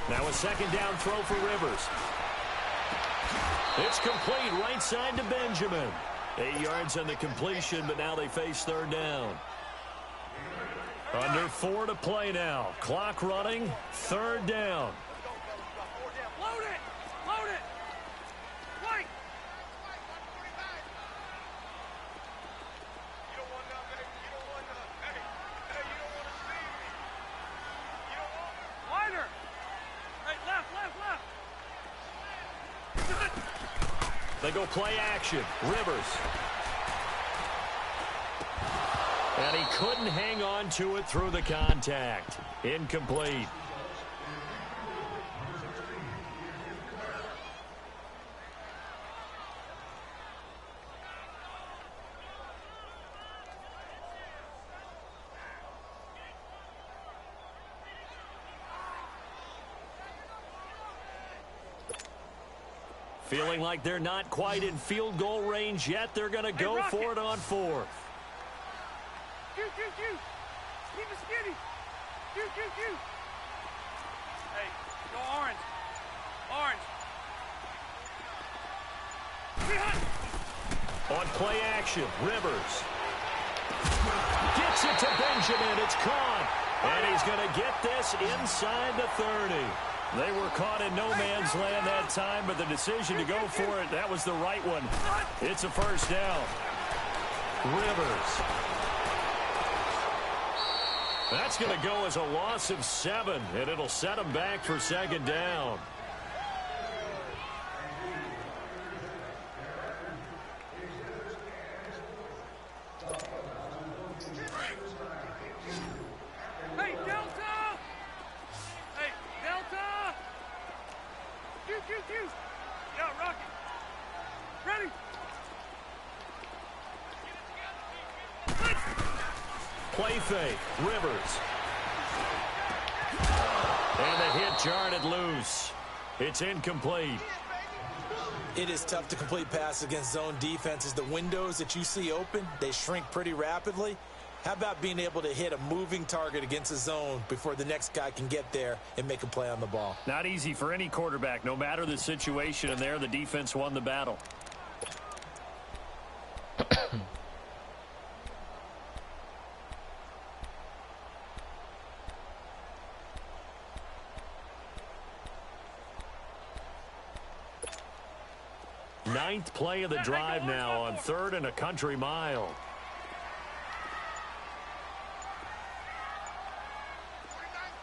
Now a second down throw for Rivers. It's complete right side to Benjamin. 8 yards on the completion, but now they face third down. Under 4 to play now. Clock running. Third down. Load it! Load it! White! You don't want none, baby. You don't want none. Hey, you don't want to see me. You don't want... Wider! Hey, left! They go play action. Rivers. And he couldn't hang on to it through the contact. Incomplete. Feeling like they're not quite in field goal range yet. They're going to go for it on fourth. Keep it skinny. Hey, go orange. On play action, Rivers. Gets it to Benjamin. It's caught. And he's going to get this inside the 30. They were caught in no man's land that time, but the decision to go for it, that was the right one. It's a first down. Rivers. That's going to go as a loss of 7, and it'll set them back for second down. Hey, Delta! Hey, Delta! Q. Yeah, Rocky. Ready? Play fake. Rivers. And the hit jarred it loose. It's incomplete. It is tough to complete passes against zone defenses. The windows that you see open, they shrink pretty rapidly. How about being able to hit a moving target against a zone before the next guy can get there and make a play on the ball? Not easy for any quarterback, no matter the situation, and there the defense won the battle. Ninth play of the drive now on 3rd and a country mile.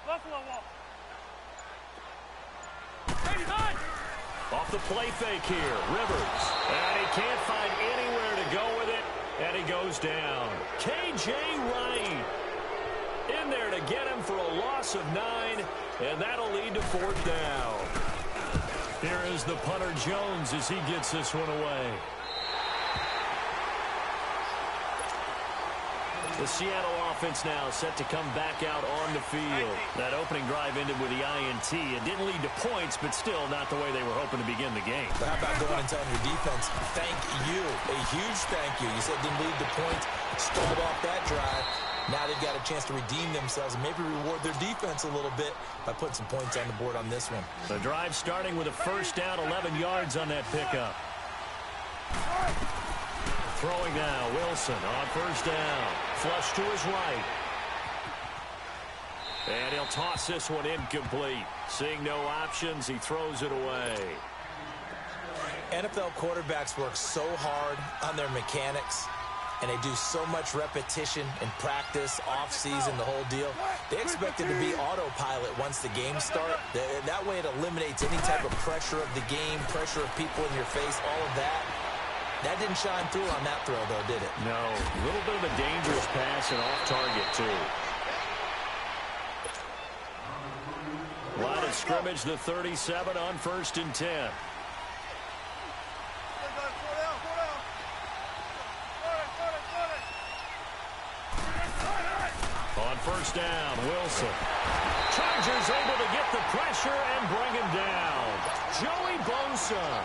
Buffalo wall. Off the play fake here, Rivers. And he can't find anywhere to go with it, and he goes down. K.J. Wright in there to get him for a loss of 9, and that'll lead to 4th down. Here is the punter Jones as he gets this one away. The Seattle offense now set to come back out on the field. That opening drive ended with the INT. It didn't lead to points, but still not the way they were hoping to begin the game. But how about going and telling your defense, thank you, a huge thank you. You said it didn't lead to points, stalled off that drive. Now they've got a chance to redeem themselves and maybe reward their defense a little bit by putting some points on the board on this one. The drive starting with a first down, 11 yards on that pickup. Throwing now, Wilson on first down. Flush to his right. And he'll toss this one incomplete. Seeing no options, he throws it away. NFL quarterbacks work so hard on their mechanics, and they do so much repetition and practice, off-season, the whole deal. They expect it to be autopilot once the games start. That way it eliminates any type of pressure of the game, pressure of people in your face, all of that. That didn't shine through on that throw, though, did it? No. A little bit of a dangerous pass and off target, too. Line of scrimmage, the 37 on 1st and 10. On first down, Wilson. Chargers able to get the pressure and bring him down. Joey Bosa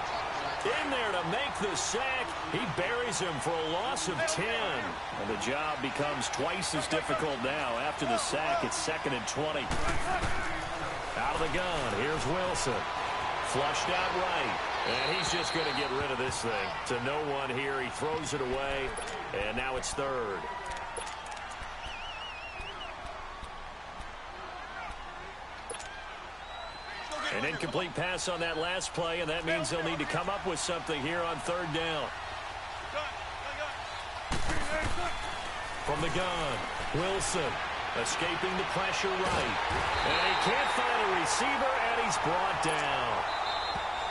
in there to make the sack. He buries him for a loss of 10. And the job becomes twice as difficult now. After the sack, it's 2nd and 20. Out of the gun, here's Wilson. Flushed out right. And he's just going to get rid of this thing. To no one here, he throws it away. And now it's third. An incomplete pass on that last play, and that means they'll need to come up with something here on third down. From the gun, Wilson escaping the pressure right. And he can't find a receiver, and he's brought down.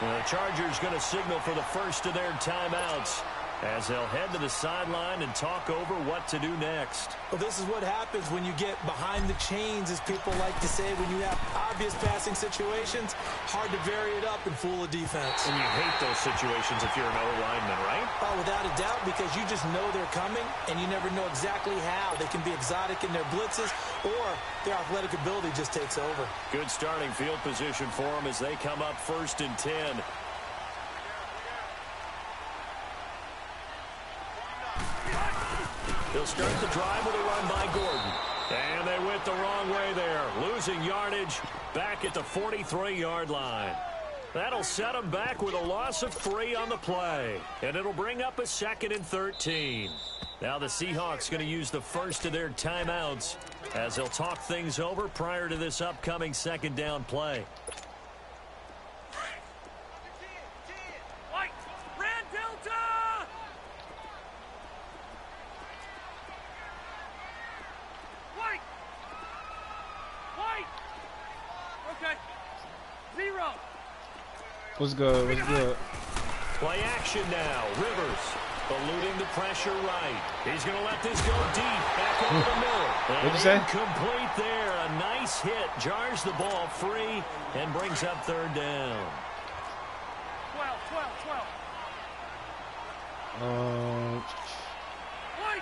The Chargers going to signal for the first of their timeouts as they'll head to the sideline and talk over what to do next. Well, this is what happens when you get behind the chains, as people like to say. When you have obvious passing situations, hard to vary it up and fool a defense. And you hate those situations if you're an O-lineman, right? Oh, without a doubt, because you just know they're coming, and you never know exactly how. They can be exotic in their blitzes, or their athletic ability just takes over. Good starting field position for them as they come up 1st and 10. They'll start the drive with a run by Gordon. And they went the wrong way there, losing yardage back at the 43-yard line. That'll set them back with a loss of 3 on the play. And it'll bring up a 2nd and 13. Now the Seahawks going to use the first of their timeouts as they'll talk things over prior to this upcoming 2nd down play. What's good? What's good? Play action now. Rivers eluding the pressure right. He's going to let this go deep. Back over the middle. What'd you say? Incomplete there. A nice hit. Jars the ball free and brings up 3rd down.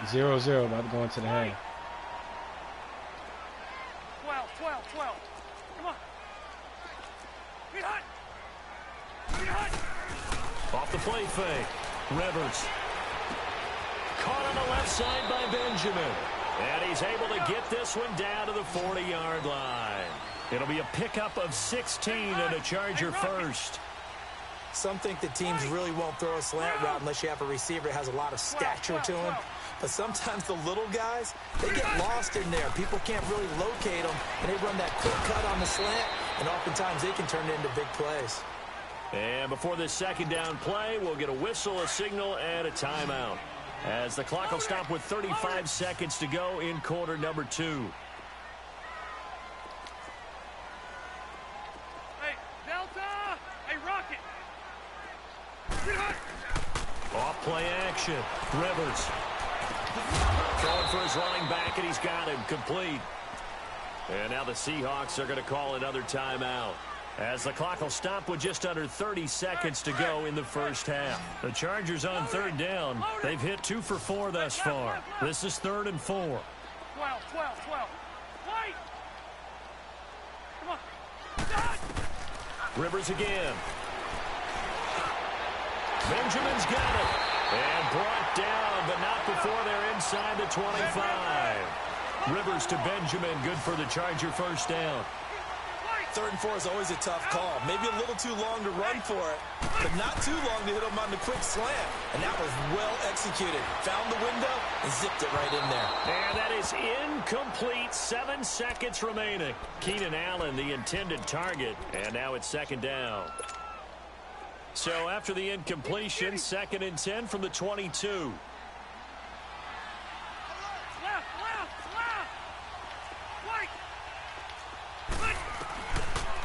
0-0 about to go into the half. 12. Come on. Get hot. Off the play fake. Rivers. Caught on the left side by Benjamin. And he's able to get this one down to the 40-yard line. It'll be a pickup of 16 and a Charger first. Some think that teams really won't throw a slant route unless you have a receiver that has a lot of stature to him. But sometimes the little guys, they get lost in there. People can't really locate them, and they run that quick cut on the slant, and oftentimes they can turn it into big plays. And before this 2nd down play, we'll get a whistle, a signal, and a timeout, as the clock will stop with 35 seconds to go in quarter number 2. Hey, Delta! Hey, Rocket! Off play action. Rivers. Throwing for his running back, and he's got him complete. And now the Seahawks are going to call another timeout, as the clock will stop with just under 30 seconds to go in the first half. The Chargers on 3rd down. They've hit 2 for 4 thus far. This is 3rd and 4. 12. Wait! Come on. Rivers again. Benjamin's got it. And brought down, but not before they're inside the 25. Rivers to Benjamin, good for the Charger first down. 3rd and 4 is always a tough call. Maybe a little too long to run for it, but not too long to hit him on the quick slant. And that was well executed. Found the window and zipped it right in there. And that is incomplete. 7 seconds remaining. Keenan Allen, the intended target. And now it's 2nd down. So after the incompletion, 2nd and 10 from the 22.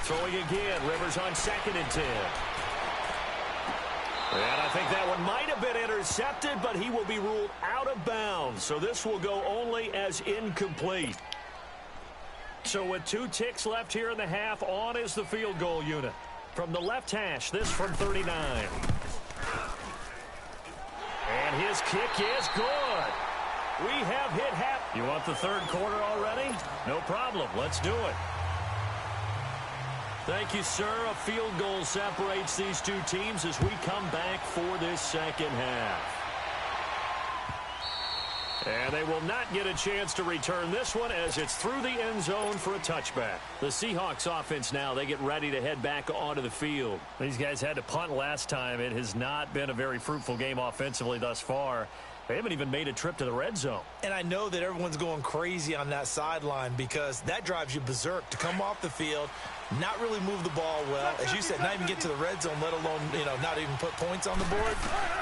Throwing again. Rivers on 2nd and 10. And I think that one might have been intercepted, but he will be ruled out of bounds. So this will go only as incomplete. So with 2 ticks left here in the half, on is the field goal unit. From the left hash, this from 39. And his kick is good. We have hit half. You want the 3rd quarter already? No problem. Let's do it. Thank you, sir. A field goal separates these 2 teams as we come back for this 2nd half. And they will not get a chance to return this one as it's through the end zone for a touchback. The Seahawks offense now, they get ready to head back onto the field. These guys had to punt last time. It has not been a very fruitful game offensively thus far. They haven't even made a trip to the red zone. And I know that everyone's going crazy on that sideline because that drives you berserk to come off the field, not really move the ball well. As you said, not even get to the red zone, let alone, not even put points on the board.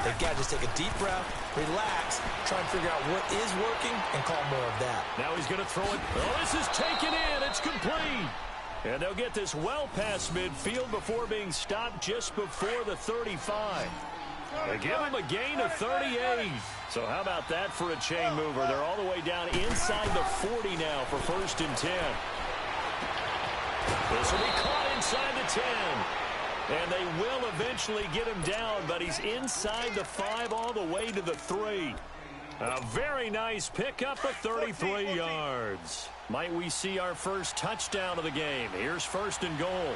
They've got to just take a deep breath, relax, try and figure out what is working, and call more of that. Now he's going to throw it. Oh, this is taken in. It's complete. And they'll get this well past midfield before being stopped just before the 35. They give him a gain of 38. So how about that for a chain mover? They're all the way down inside the 40 now for 1st and 10. This will be caught inside the 10. And they will eventually get him down, but he's inside the 5 all the way to the 3. A very nice pickup of 33 yards. Might we see our first touchdown of the game? Here's 1st and goal.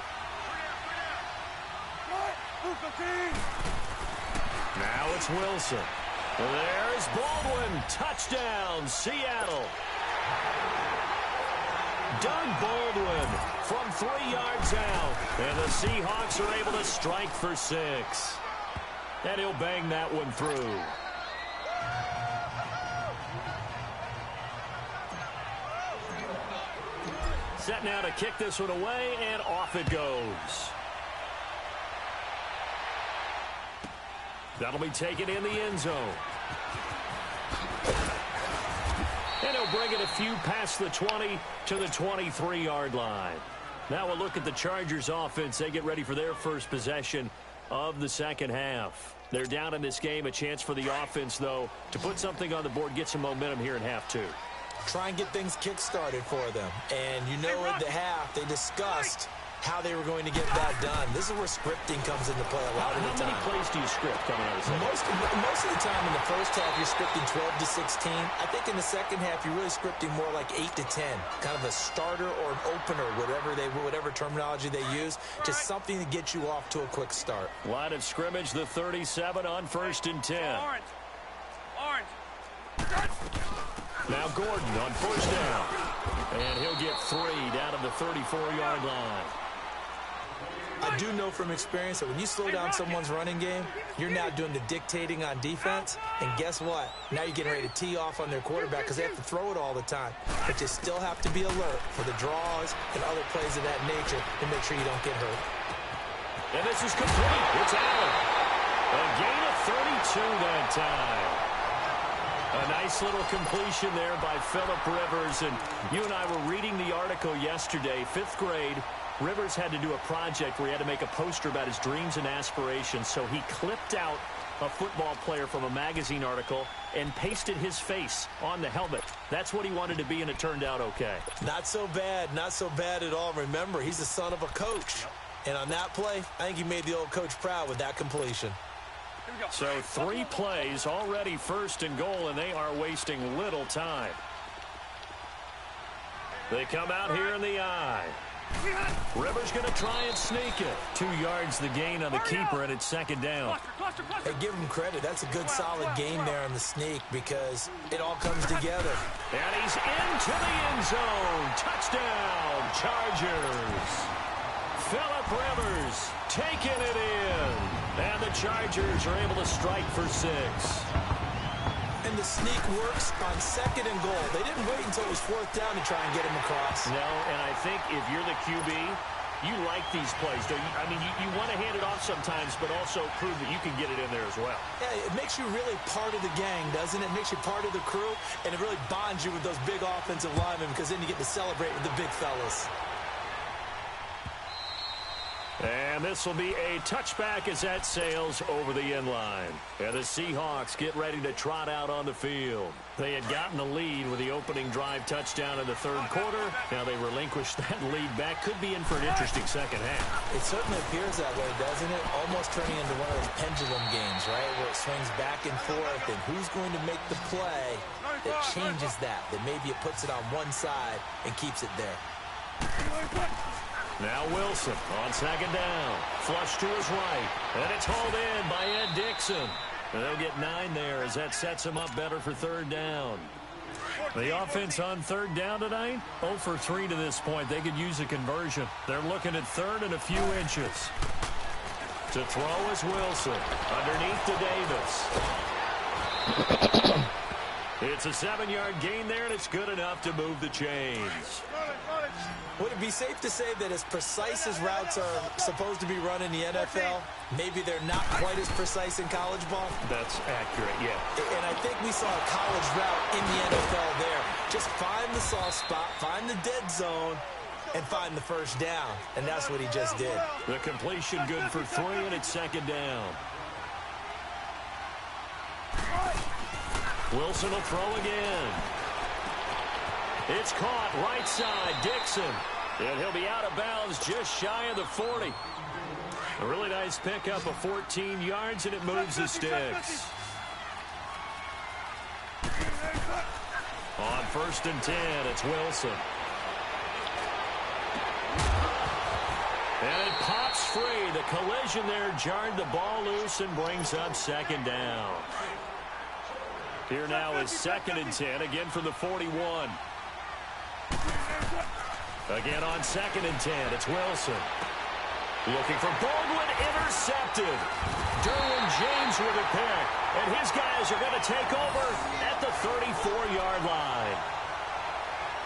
Now it's Wilson. There's Baldwin. Touchdown, Seattle. Doug Baldwin from 3 yards out. And the Seahawks are able to strike for 6. And he'll bang that one through. Set now to kick this one away, and off it goes. That'll be taken in the end zone. And he'll bring it a few past the 20 to the 23-yard line. Now we'll look at the Chargers offense. They get ready for their first possession of the second half. They're down in this game. A chance for the offense, though, to put something on the board, get some momentum here in half 2. Try and get things kick-started for them. And at the half, they discussed how they were going to get that done. This is where scripting comes into play a lot of the time. How many plays do you script coming out of the second? Most of the time in the first half, you're scripting 12 to 16. I think in the second half, you're really scripting more like 8 to 10. Kind of a starter or an opener, whatever terminology they use. Just something to get you off to a quick start. Line of scrimmage, the 37 on 1st and 10. Orange. Now Gordon on 1st down. And he'll get 3 down to the 34-yard line. I do know from experience that when you slow down someone's running game, you're now doing the dictating on defense. And guess what? Now you're getting ready to tee off on their quarterback because they have to throw it all the time. But you still have to be alert for the draws and other plays of that nature to make sure you don't get hurt. And this is complete. It's Allen. A gain of 32 that time. A nice little completion there by Phillip Rivers. And you and I were reading the article yesterday, 5th grade. Rivers had to do a project where he had to make a poster about his dreams and aspirations. So he clipped out a football player from a magazine article and pasted his face on the helmet. That's what he wanted to be, and it turned out okay. Not so bad. Not so bad at all. Remember, he's the son of a coach. And on that play, I think he made the old coach proud with that completion. So 3 plays, already 1st and goal, and they are wasting little time. They come out here in the eye. Rivers going to try and sneak it. 2 yards the gain on the keeper, and it's 2nd down. Hey, give him credit. That's a good, solid game there on the sneak because it all comes together. And he's into the end zone. Touchdown, Chargers. Phillip Rivers taking it in. And the Chargers are able to strike for 6. And the sneak works on 2nd and goal. They didn't wait until it was 4th down to try and get him across. No, and I think if you're the QB, you like these plays. Don't you? I mean, you want to hand it off sometimes, but also prove that you can get it in there as well. Yeah, it makes you really part of the gang, doesn't it? It makes you part of the crew, and it really bonds you with those big offensive linemen because then you get to celebrate with the big fellas. And this will be a touchback as that sails over the end line. And the Seahawks get ready to trot out on the field. They had gotten the lead with the opening drive touchdown in the 3rd quarter. Now they relinquish that lead back. Could be in for an interesting second half. It certainly appears that way, doesn't it? Almost turning into one of those pendulum games, right? Where it swings back and forth, and who's going to make the play that changes that maybe it puts it on one side and keeps it there. Now Wilson on 2nd down. Flush to his right. And it's hauled in by Ed Dixon. They'll get 9 there as that sets them up better for third down. The offense on third down tonight, 0 for 3 to this point. They could use a conversion. They're looking at third and a few inches. To throw is Wilson. Underneath to Davis. It's a 7-yard gain there, and it's good enough to move the chains. Would it be safe to say that as precise as routes are supposed to be run in the NFL, maybe they're not quite as precise in college ball? That's accurate, yeah. And I think we saw a college route in the NFL there. Just find the soft spot, find the dead zone, and find the first down. And that's what he just did. The completion good for 3, and it's second down. Wilson will throw again. It's caught right side, Dixon. And he'll be out of bounds just shy of the 40. A really nice pickup of 14 yards, and it moves the sticks. On 1st and 10, it's Wilson. And it pops free. The collision there jarred the ball loose and brings up second down. Here now is 2nd and 10, again from the 41. Again on 2nd and 10, it's Wilson. Looking for Baldwin, intercepted. Derwin James with a pick, and his guys are going to take over at the 34-yard line.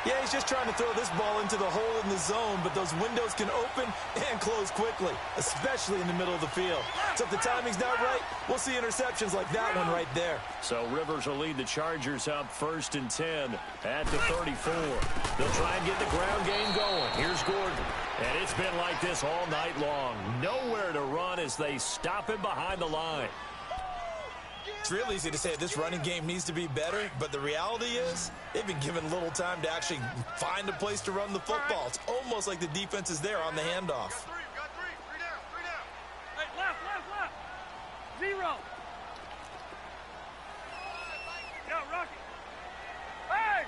Yeah, he's just trying to throw this ball into the hole in the zone, but those windows can open and close quickly, especially in the middle of the field. So if the timing's not right, we'll see interceptions like that one right there. So Rivers will lead the Chargers up 1st and 10 at the 34. They'll try and get the ground game going. Here's Gordon. And it's been like this all night long. Nowhere to run as they stop him behind the line. It's real easy to say this running game needs to be better, but the reality is they've been given little time to actually find a place to run the football. It's almost like the defense is there on the handoff. Got three down. Hey, left. 0. Yo, Rocky. Hey!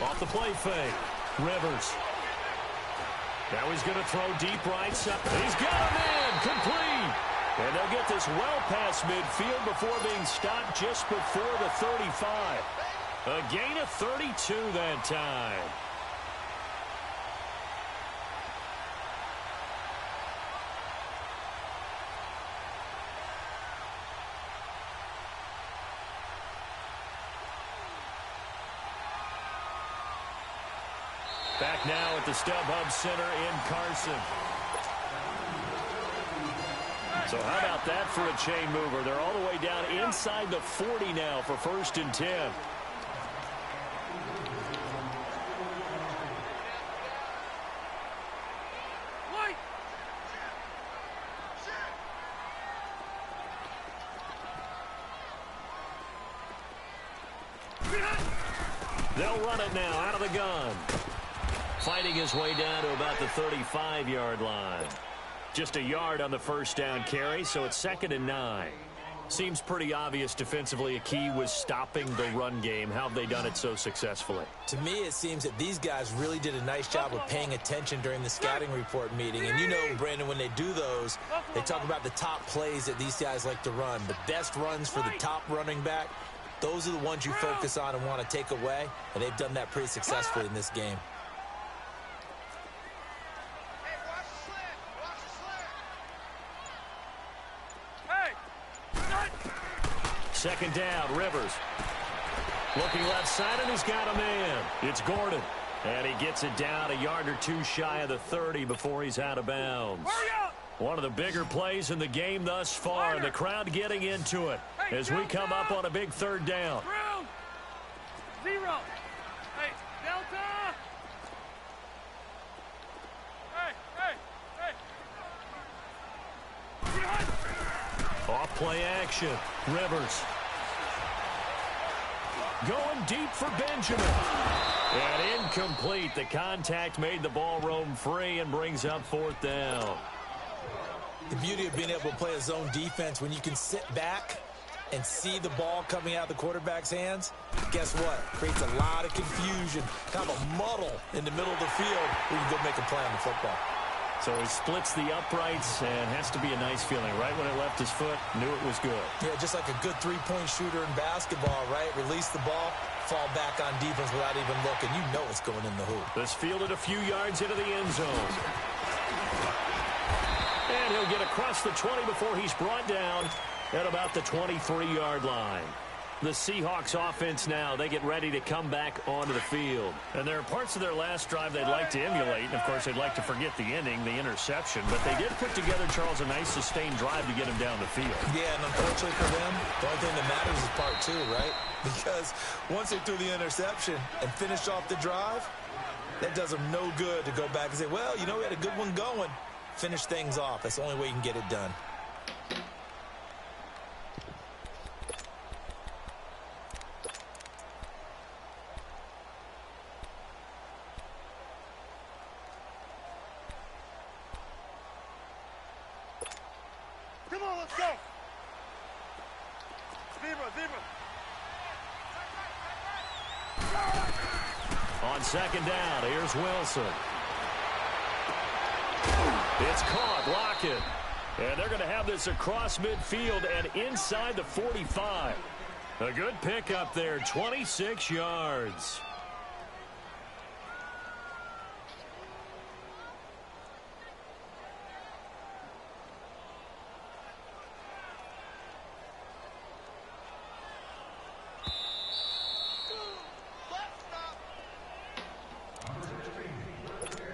Off the play fake. Rivers. Now he's going to throw deep right side. He's got a man. Complete. And they'll get this well past midfield before being stopped just before the 35. A gain of 32 that time. Back now at the StubHub Center in Carson. So how about that for a chain mover? They're all the way down inside the 40 now for 1st and 10. They'll run it now out of the gun. Fighting his way down to about the 35-yard line. Just a yard on the first down carry, so it's 2nd and 9. Seems pretty obvious defensively a key was stopping the run game. How have they done it so successfully? To me, it seems that these guys really did a nice job of paying attention during the scouting report meeting. And you know, Brandon, when they do those, they talk about the top plays that these guys like to run. The best runs for the top running back, those are the ones you focus on and want to take away. And they've done that pretty successfully in this game. Second down, Rivers. Looking left side, and he's got a man. It's Gordon. And he gets it down a yard or two shy of the 30 before he's out of bounds. One of the bigger plays in the game thus far. The crowd getting into it as we come up on a big third down. 0. Hey, Delta. Hey. Off play action. Rivers. Going deep for Benjamin. And incomplete. The contact made the ball roam free and brings up 4th down. The beauty of being able to play a zone defense when you can sit back and see the ball coming out of the quarterback's hands, guess what? Creates a lot of confusion, kind of a muddle in the middle of the field where you can go make a play on the football. So he splits the uprights and has to be a nice feeling. Right when it left his foot, knew it was good. Yeah, just like a good three-point shooter in basketball, right? Release the ball, fall back on defense without even looking. You know it's going in the hoop. This fielded a few yards into the end zone. And he'll get across the 20 before he's brought down at about the 23-yard line. The Seahawks offense now, they get ready to come back onto the field. And there are parts of their last drive they'd like to emulate. And, of course, they'd like to forget the ending, the interception. But they did put together, Charles, a nice sustained drive to get him down the field. Yeah, and unfortunately for them, the only thing that matters is part two, right? Because once they threw the interception and finished off the drive, that does them no good to go back and say, well, you know, we had a good one going. Finish things off. That's the only way you can get it done. Come on, let's go. Zebra. On second down, here's Wilson. It's caught, Lockett. And they're going to have this across midfield and inside the 45. A good pickup there, 26 yards.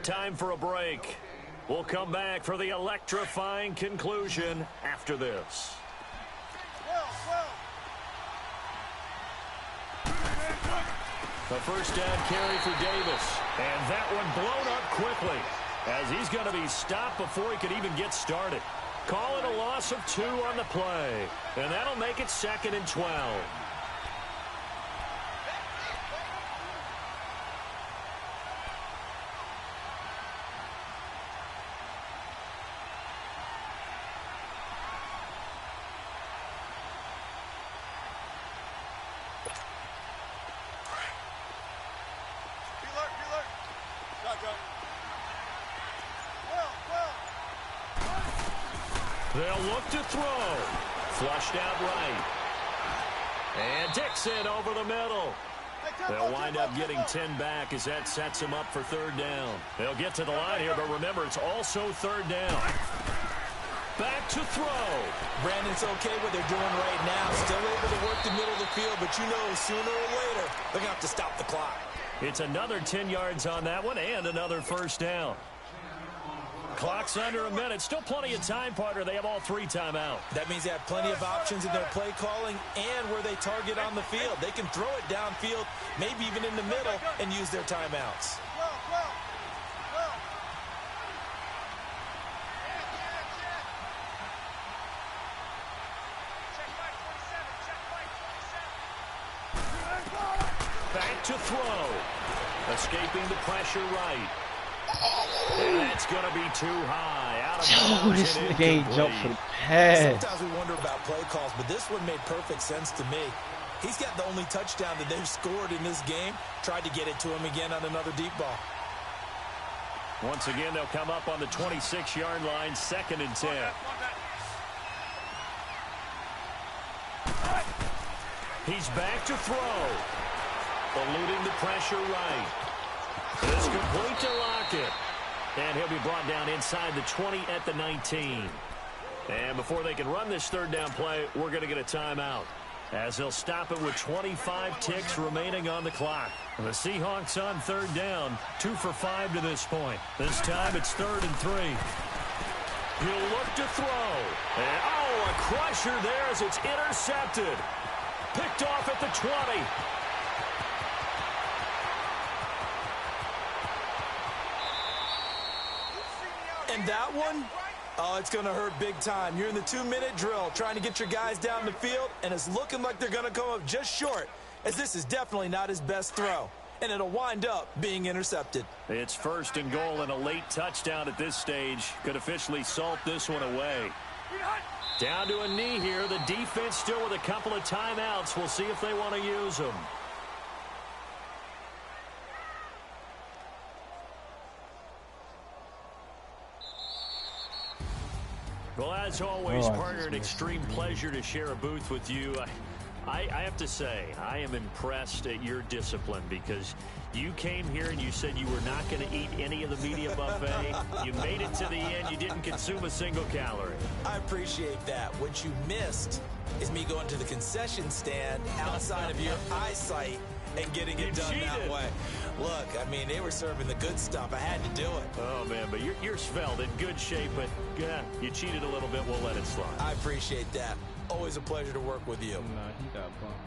Time for a break. We'll come back for the electrifying conclusion after this. The first down carry for Davis. And that one blown up quickly as he's going to be stopped before he could even get started. Call it a loss of 2 on the play. And that'll make it 2nd and 12. They'll look to throw. Flushed out right. And Dixon over the middle. They'll wind up getting 10 back as that sets them up for 3rd down. They'll get to the line here, but remember, it's also 3rd down. Back to throw. Brandon's okay what they're doing right now. Still able to work the middle of the field, but you know sooner or later they're going to have to stop the clock. It's another 10 yards on that one and another 1st down. Clock's under a minute. Still plenty of time, partner. They have all 3 timeouts. That means they have plenty of options in their play calling and where they target on the field. They can throw it downfield, maybe even in the middle, and use their timeouts. Back to throw. Escaping the pressure right. And it's going to be too high. Out of bounds. This nigga ain't jumped for the pass. Sometimes we wonder about play calls, but this one made perfect sense to me. He's got the only touchdown that they've scored in this game. Tried to get it to him again on another deep ball. Once again, they'll come up on the 26-yard line, 2nd and 10. He's back to throw. Eluding the pressure right. It's complete to Lockett. And he'll be brought down inside the 20 at the 19. And before they can run this 3rd down play, we're going to get a timeout, as they'll stop it with 25 ticks remaining on the clock. The Seahawks on 3rd down, 2 for 5 to this point. This time it's 3rd and 3. He'll look to throw. And, a crusher there as it's intercepted. Picked off at the 20. And that one, it's going to hurt big time. You're in the 2-minute drill trying to get your guys down the field, and it's looking like they're going to come up just short, as this is definitely not his best throw. And it'll wind up being intercepted. It's 1st and goal, and a late touchdown at this stage could officially salt this one away. Down to a knee here. The defense still with a couple of timeouts. We'll see if they want to use them. Well, as always, partner, an extreme pleasure to share a booth with you. I have to say, I am impressed at your discipline because you came here and you said you were not going to eat any of the media buffet. You made it to the end. You didn't consume a single calorie. I appreciate that. What you missed is me going to the concession stand outside of your eyesight and getting it done that way. Look, I mean, they were serving the good stuff. I had to do it. Oh, man, but you're svelte, in good shape, but you cheated a little bit. We'll let it slide. I appreciate that. Always a pleasure to work with you. Nah, he got bumped.